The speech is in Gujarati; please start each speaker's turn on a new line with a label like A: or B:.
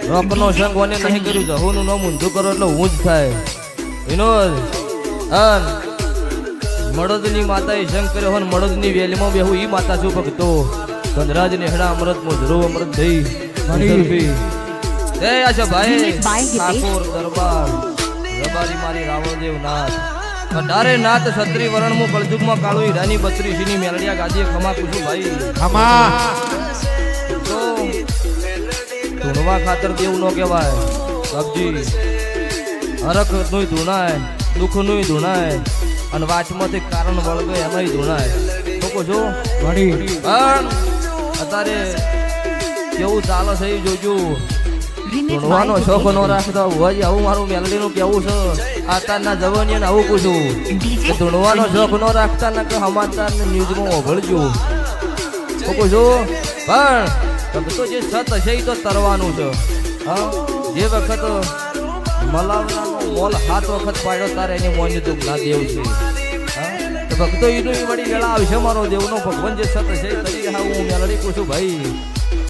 A: રોકનો સંગ કોને નહીં કર્યું જહુનું નામ ઊંધું કરો એટલે હું જ થાય વિનોદ અન મળદની માતાએ સંગ કર્યો હોય મળદની વેલીમાં બેહું ઈ માતા છું ભક્તો ગંધરાજ નેહડા અમૃત મોજરો અમૃત દઈ મનીરભી એ આશા ભાઈ ઠાકોર દરબાર રબારી મારી રાવણદેવ નાથ અઢારે નાથ છત્રી વરણમું કળજુગમાં કાળુ હીરાની 32 ની મેલડિયા ગાદીએ ખમા કુસુ ભાઈ
B: ખમા
A: તો ધૂણવા ખાતર દેવું નો કહેવાય સબજી હરખ નું ધૂણાય દુઃખ નું ધૂણાય અને વાચમાંથી કારણ વળગે એમાંય ધૂણાય તો કહો છો
B: વળી
A: પણ અત્યારે કેવું ચાલે છે એ જોજો ધૂણવાનો શોખ નો રાખતો હોય આવું મારું મેલડી નું કેવું છે અત્યારના જવાનીને આવું પૂછું ધૂણવાનો શોખ નો રાખતા ને કે સમાચાર ને ન્યૂઝમાં ઓભળજો તો કહો છો પણ તો જે સત હશે એ તો તરવાનું છે હા જે વખત મલાવનાનો મોલ 7 વખત પાડ્યો તારે એની મોની તો ના દેવ છે હા તો ભક્તો ઈનું વળી વેળા આવશે મારો દેવનો ભગવાન જે સત હશે તરી હા હું મેલડી પૂછું ભાઈ